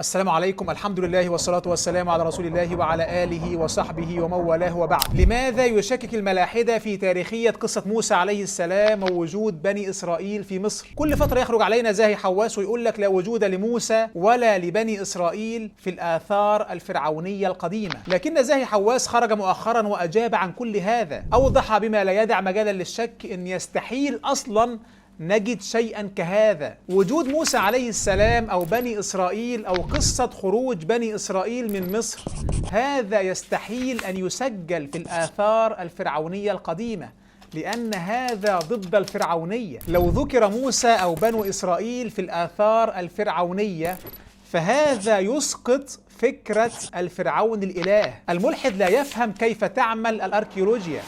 السلام عليكم. الحمد لله والصلاة والسلام على رسول الله وعلى آله وصحبه ومن والاه وبعد. لماذا يشكك الملاحدة في تاريخية قصة موسى عليه السلام ووجود بني إسرائيل في مصر؟ كل فترة يخرج علينا زاهي حواس ويقول لك لا وجود لموسى ولا لبني إسرائيل في الآثار الفرعونية القديمة، لكن زاهي حواس خرج مؤخرا وأجاب عن كل هذا، أوضح بما لا يدع مجالا للشك أن يستحيل أصلا نجد شيئا كهذا. وجود موسى عليه السلام أو بني إسرائيل أو قصة خروج بني إسرائيل من مصر، هذا يستحيل أن يسجل في الآثار الفرعونية القديمة، لأن هذا ضد الفرعونية. لو ذكر موسى أو بنو إسرائيل في الآثار الفرعونية فهذا يسقط فكرة الفرعون الإله. الملحد لا يفهم كيف تعمل الأركيولوجيا.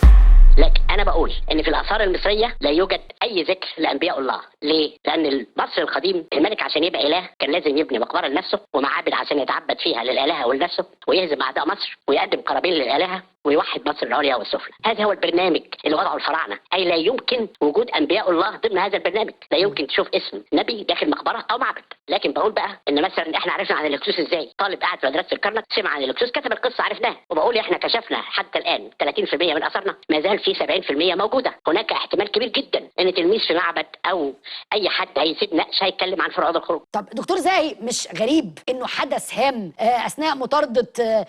لكن أنا بقول إن في الآثار المصرية لا يوجد أي ذكر لأنبياء الله. ليه؟ لأن المصري القديم الملك عشان يبقى إله كان لازم يبني مقبرة لنفسه ومعابد عشان يتعبد فيها للآلهة ولنفسه، ويهزم أعداء مصر ويقدم قرابين للآلهة ويوحد مصر العليا والسفلى. هذا هو البرنامج اللي وضعه الفراعنة، أي لا يمكن وجود أنبياء الله ضمن هذا البرنامج. لا يمكن تشوف اسم نبي داخل مقبرة أو معبد. لكن بقول بقى إن مثلا إحنا عرفنا عن الهكسوس إزاي؟ طالب قاعد في مدرسة الكرنك سمع عن الهكسوس كتب القصة عرفناها، وبقول إحنا كشفنا حتى الآن 30% من أثرنا، ما زال في 70% موجودة. هناك احتمال كبير جدا إن تلميذ في معبد أو أي حد هيسيب نقش هيتكلم عن فرعون الخروج. طب دكتور زاهي، مش غريب إنه حدث هام أثناء مطاردة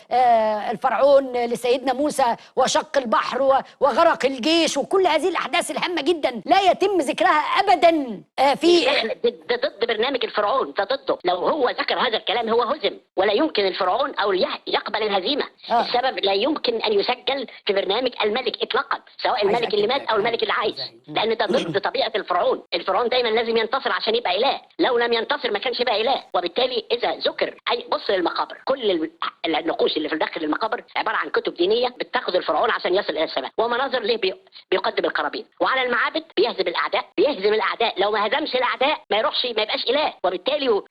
الفرعون لسيدنا موسى وشق البحر وغرق الجيش وكل هذه الأحداث الهامة جدا لا يتم ذكرها أبدا في ده ضد برنامج الفرعون، ده ضده. لو هو ذكر هذا الكلام هو هزم، ولا يمكن الفرعون أو يقبل الهزيمة. السبب لا يمكن أن يسجل في برنامج الملك إطلاقا، سواء الملك اللي مات أو الملك اللي عايش، لأن ده ضد طبيعة الفرعون. الفرعون دايما لازم ينتصر عشان يبقى إله، لو لم ينتصر ما كانش يبقى إله. وبالتالي إذا ذكر بص للمقابر، كل النقوش اللي في داخل المقابر عبارة عن كتب دينية بتاخذ الفرعون عشان يصل إلى السماء، ومناظر ليه بيقدم القرابين، وعلى المعابد بيهزم الأعداء، بيهزم الأعداء. لو ما هزمش الأعداء ما يروحش، ما يبقاش إله. وبالتالي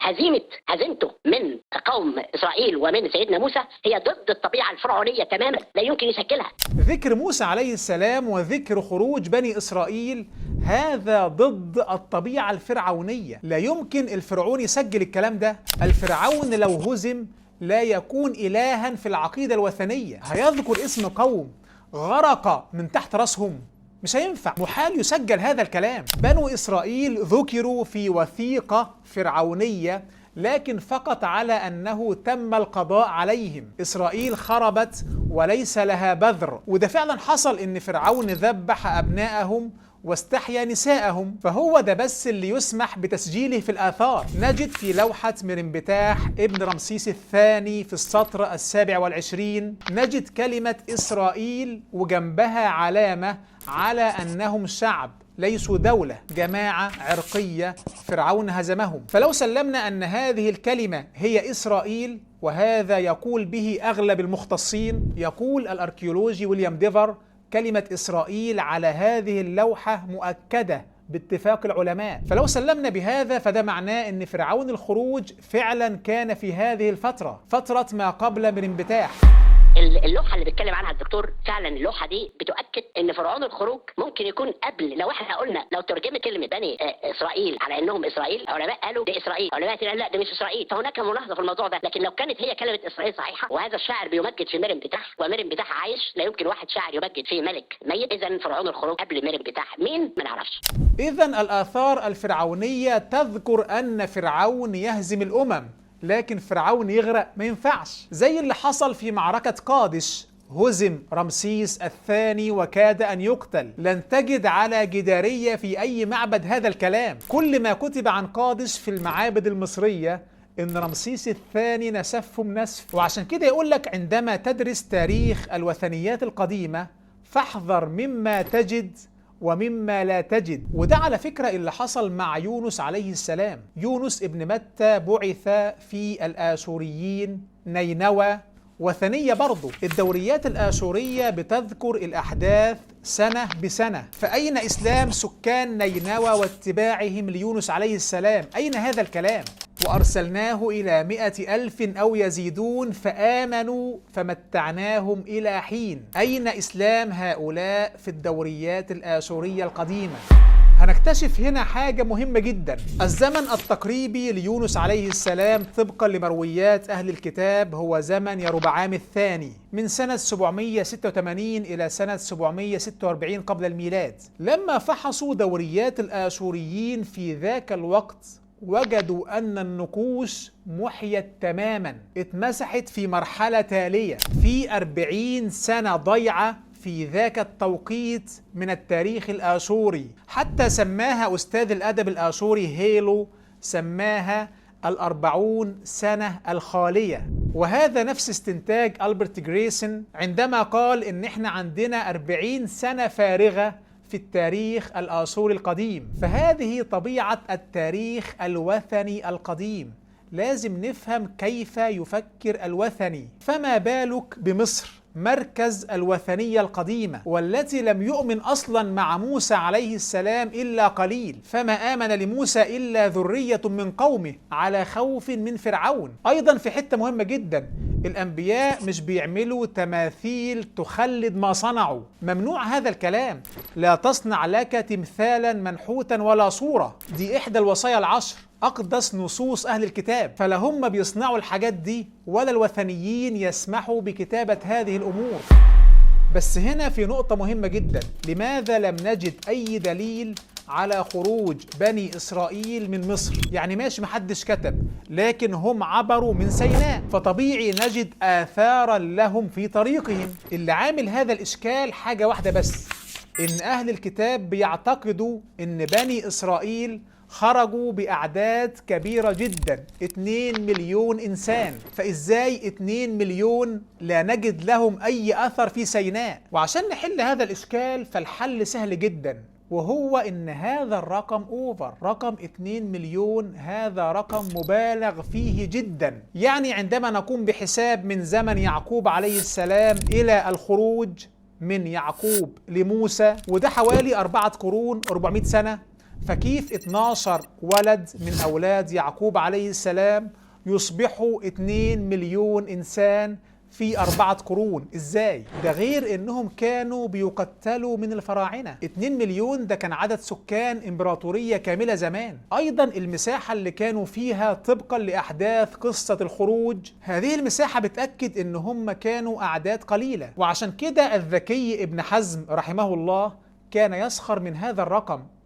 هزيمته من قوم إسرائيل ومن سيدنا موسى هي ضد الطبيعة الفرعونية تماما، لا يمكن يسجلها. ذكر موسى عليه السلام وذكر خروج بني إسرائيل هذا ضد الطبيعة الفرعونية، لا يمكن الفرعون يسجل الكلام ده. الفرعون لو هزم لا يكون إلها في العقيدة الوثنية، هيذكر اسم قوم غرق من تحت رأسهم، مش هينفع، محال يسجل هذا الكلام. بنو إسرائيل ذكروا في وثيقة فرعونية لكن فقط على أنه تم القضاء عليهم. إسرائيل خربت وليس لها بذر، وده فعلا حصل، إن فرعون ذبح أبنائهم واستحيا نساءهم، فهو ده بس اللي يسمح بتسجيله في الآثار. نجد في لوحة مرنبتاح ابن رمسيس الثاني في السطر 27 نجد كلمة إسرائيل وجنبها علامة على أنهم شعب ليسوا دولة، جماعة عرقية فرعون هزمهم. فلو سلمنا أن هذه الكلمة هي إسرائيل، وهذا يقول به أغلب المختصين، يقول الأركيولوجي ويليام ديفر كلمة إسرائيل على هذه اللوحة مؤكدة باتفاق العلماء. فلو سلمنا بهذا فده معناه أن فرعون الخروج فعلا كان في هذه الفترة، فترة ما قبل مرنبتاح. اللوحه اللي بيتكلم عنها الدكتور، فعلا اللوحه دي بتؤكد ان فرعون الخروج ممكن يكون قبل. لو احنا قلنا لو ترجمت كلمه بني اسرائيل على انهم اسرائيل، علماء قالوا ده اسرائيل، علماء قالوا لا ده مش اسرائيل، فهناك ملاحظه في الموضوع ده. لكن لو كانت هي كلمه اسرائيل صحيحه وهذا الشاعر بيمجد في مرنبتاح ومرنبتاح عايش، لا يمكن واحد شاعر يمجد في ملك ميت. اذا فرعون الخروج قبل مرنبتاح مين؟ ما نعرفش. اذا الاثار الفرعونيه تذكر ان فرعون يهزم الامم، لكن فرعون يغرق ما ينفعش. زي اللي حصل في معركة قادش، هزم رمسيس الثاني وكاد أن يقتل. لن تجد على جدارية في أي معبد هذا الكلام. كل ما كتب عن قادش في المعابد المصرية إن رمسيس الثاني نسفهم نسف. وعشان كده يقول لك عندما تدرس تاريخ الوثنيات القديمة فاحذر مما تجد ومما لا تجد. وده على فكرة اللي حصل مع يونس عليه السلام. يونس ابن متى بعث في الآشوريين نينوى، وثنية برضه. الدوريات الآشورية بتذكر الأحداث سنة بسنة. فأين إسلام سكان نينوى واتباعهم ليونس عليه السلام؟ أين هذا الكلام؟ وأرسلناه إلى 100,000 أو يزيدون فآمنوا فمتعناهم إلى حين. أين إسلام هؤلاء في الدوريات الآشورية القديمة؟ هنكتشف هنا حاجة مهمة جدا. الزمن التقريبي ليونس عليه السلام طبقا لمرويات أهل الكتاب هو زمن يربعام الثاني من سنة 786 إلى سنة 746 قبل الميلاد. لما فحصوا دوريات الآشوريين في ذاك الوقت وجدوا أن النقوش محيت تماما، اتمسحت في مرحلة تالية في 40 سنة ضيعة في ذاك التوقيت من التاريخ الآشوري. حتى سماها أستاذ الأدب الآشوري هيلو، سماها 40 سنة الخالية. وهذا نفس استنتاج ألبرت جريسون عندما قال إن إحنا عندنا 40 سنة فارغة في التاريخ الآشوري القديم. فهذه طبيعة التاريخ الوثني القديم، لازم نفهم كيف يفكر الوثني. فما بالك بمصر، مركز الوثنية القديمة، والتي لم يؤمن أصلا مع موسى عليه السلام إلا قليل، فما آمن لموسى إلا ذرية من قومه على خوف من فرعون. أيضا في حتة مهمة جدا، الأنبياء مش بيعملوا تماثيل تخلد ما صنعوا، ممنوع هذا الكلام. لا تصنع لك تمثالا منحوتا ولا صورة، دي إحدى الوصايا العشر، أقدس نصوص أهل الكتاب. فلا هم بيصنعوا الحاجات دي ولا الوثنيين يسمحوا بكتابة هذه الأمور. بس هنا في نقطة مهمة جدا، لماذا لم نجد أي دليل على خروج بني إسرائيل من مصر؟ يعني ماشي محدش كتب، لكن هم عبروا من سيناء، فطبيعي نجد آثارا لهم في طريقهم. اللي عامل هذا الإشكال حاجة واحدة بس، إن أهل الكتاب بيعتقدوا إن بني إسرائيل خرجوا بأعداد كبيرة جدا، 2 مليون إنسان. فإزاي 2 مليون لا نجد لهم أي أثر في سيناء؟ وعشان نحل هذا الإشكال فالحل سهل جدا، وهو إن هذا الرقم أوفر. رقم 2 مليون هذا رقم مبالغ فيه جدا. يعني عندما نقوم بحساب من زمن يعقوب عليه السلام إلى الخروج من يعقوب لموسى، وده حوالي 4 قرون 400 سنة، فكيف 12 ولد من أولاد يعقوب عليه السلام يصبحوا 2 مليون إنسان في 4 قرون؟ إزاي؟ ده غير إنهم كانوا بيقتلوا من الفراعنة. 2 مليون ده كان عدد سكان إمبراطورية كاملة زمان. أيضا المساحة اللي كانوا فيها طبقا لأحداث قصة الخروج، هذه المساحة بتأكد إن هم كانوا أعداد قليلة. وعشان كده الذكي ابن حزم رحمه الله كان يسخر من هذا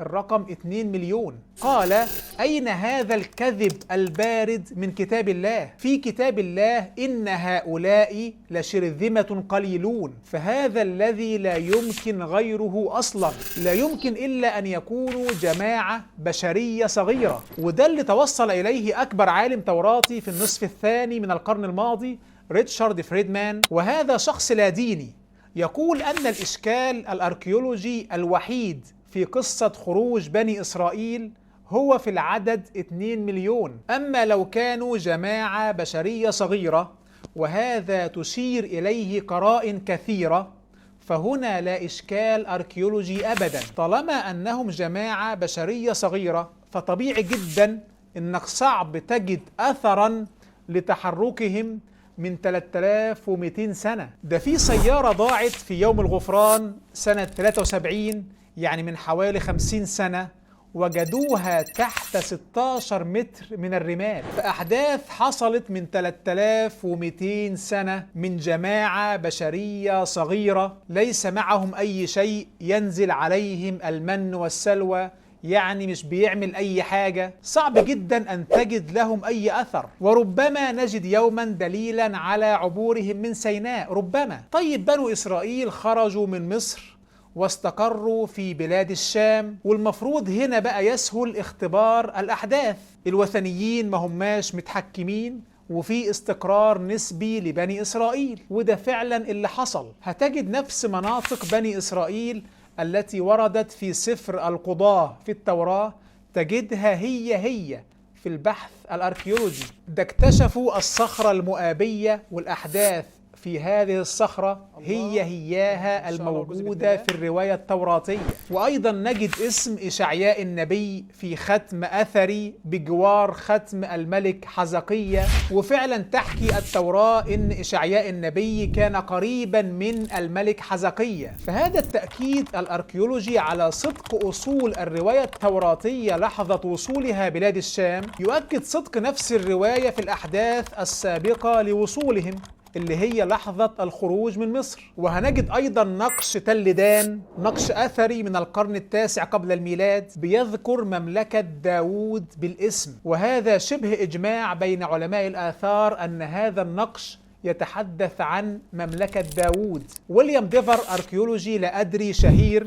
الرقم 2 مليون. قال: أين هذا الكذب البارد من كتاب الله؟ في كتاب الله إن هؤلاء لشرذمة قليلون. فهذا الذي لا يمكن غيره أصلا، لا يمكن إلا أن يكونوا جماعة بشرية صغيرة. وده اللي توصل إليه أكبر عالم توراتي في النصف الثاني من القرن الماضي، ريتشارد فريدمان، وهذا شخص لا ديني. يقول أن الإشكال الأركيولوجي الوحيد في قصة خروج بني إسرائيل هو في العدد 2 مليون. أما لو كانوا جماعة بشرية صغيرة، وهذا تشير إليه قرائن كثيرة، فهنا لا إشكال أركيولوجي أبدا. طالما أنهم جماعة بشرية صغيرة فطبيعي جدا أنك صعب تجد أثرا لتحركهم من 3200 سنة. ده في سيارة ضاعت في يوم الغفران سنة 73، يعني من حوالي 50 سنة، وجدوها تحت 16 متر من الرمال. فأحداث حصلت من 3200 سنة من جماعة بشرية صغيرة ليس معهم أي شيء، ينزل عليهم المن والسلوى، يعني مش بيعمل أي حاجة. صعب جدا أن تجد لهم أي أثر، وربما نجد يوما دليلا على عبورهم من سيناء، ربما. طيب بنو إسرائيل خرجوا من مصر واستقروا في بلاد الشام، والمفروض هنا بقى يسهل اختبار الأحداث. الوثنيين ما هماش متحكمين، وفي استقرار نسبي لبني إسرائيل، وده فعلا اللي حصل. هتجد نفس مناطق بني إسرائيل التي وردت في سفر القضاة في التوراة، تجدها هي في البحث الأركيولوجي. ده اكتشفوا الصخرة المؤابية والأحداث في هذه الصخرة هياها الموجودة في الرواية التوراتية. وأيضا نجد اسم إشعياء النبي في ختم أثري بجوار ختم الملك حزقية، وفعلا تحكي التوراة إن إشعياء النبي كان قريبا من الملك حزقية. فهذا التأكيد الأركيولوجي على صدق أصول الرواية التوراتية لحظة وصولها بلاد الشام يؤكد صدق نفس الرواية في الأحداث السابقة لوصولهم، اللي هي لحظة الخروج من مصر. وهنجد أيضا نقش تل دان، نقش أثري من القرن التاسع قبل الميلاد بيذكر مملكة داود بالاسم، وهذا شبه إجماع بين علماء الآثار أن هذا النقش يتحدث عن مملكة داود. ويليام ديفر أركيولوجي لا أدري شهير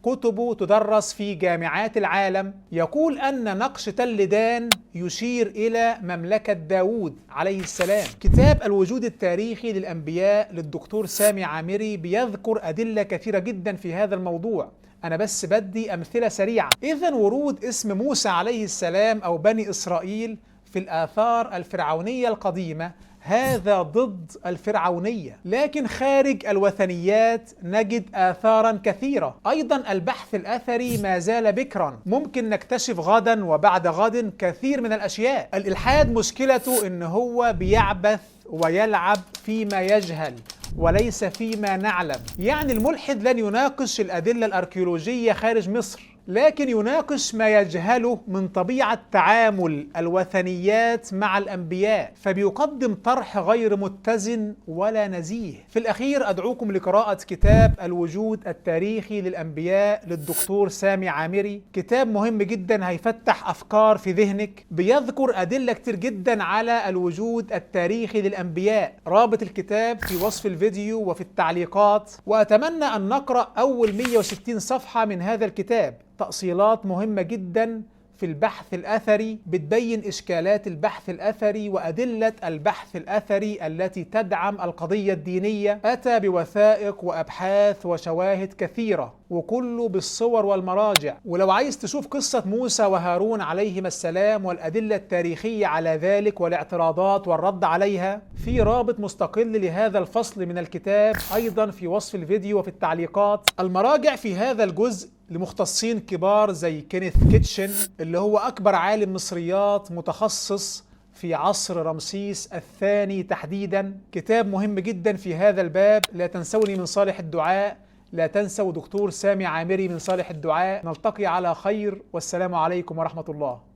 كتبه تدرس في جامعات العالم يقول أن نقش تل دان يشير إلى مملكة داود عليه السلام. كتاب الوجود التاريخي للأنبياء للدكتور سامي عامري بيذكر أدلة كثيرة جدا في هذا الموضوع، أنا بس بدي أمثلة سريعة. إذن ورود اسم موسى عليه السلام أو بني إسرائيل في الآثار الفرعونية القديمة هذا ضد الفرعونية، لكن خارج الوثنيات نجد آثارا كثيرة. أيضا البحث الأثري ما زال بكرا، ممكن نكتشف غدا وبعد غد كثير من الأشياء. الإلحاد مشكلته إن هو بيعبث ويلعب فيما يجهل وليس فيما نعلم. يعني الملحد لن يناقش الأدلة الأركيولوجية خارج مصر، لكن يناقش ما يجهله من طبيعة تعامل الوثنيات مع الأنبياء، فبيقدم طرح غير متزن ولا نزيه. في الأخير أدعوكم لقراءة كتاب الوجود التاريخي للأنبياء للدكتور سامي عامري، كتاب مهم جدا هيفتح أفكار في ذهنك، بيذكر أدلة كتير جدا على الوجود التاريخي للأنبياء. رابط الكتاب في وصف الفيديو وفي التعليقات، وأتمنى أن نقرأ أول 160 صفحة من هذا الكتاب، تأصيلات مهمة جدا في البحث الأثري بتبين إشكالات البحث الأثري وأدلة البحث الأثري التي تدعم القضية الدينية. أتى بوثائق وأبحاث وشواهد كثيرة وكله بالصور والمراجع. ولو عايز تشوف قصة موسى وهارون عليهما السلام والأدلة التاريخية على ذلك والاعتراضات والرد عليها، في رابط مستقل لهذا الفصل من الكتاب أيضا في وصف الفيديو وفي التعليقات. المراجع في هذا الجزء لمختصين كبار زي كينيث كيتشن اللي هو أكبر عالم مصريات متخصص في عصر رمسيس الثاني تحديدا. كتاب مهم جدا في هذا الباب. لا تنسوني من صالح الدعاء، لا تنسوا دكتور سامي عامري من صالح الدعاء. نلتقي على خير والسلام عليكم ورحمة الله.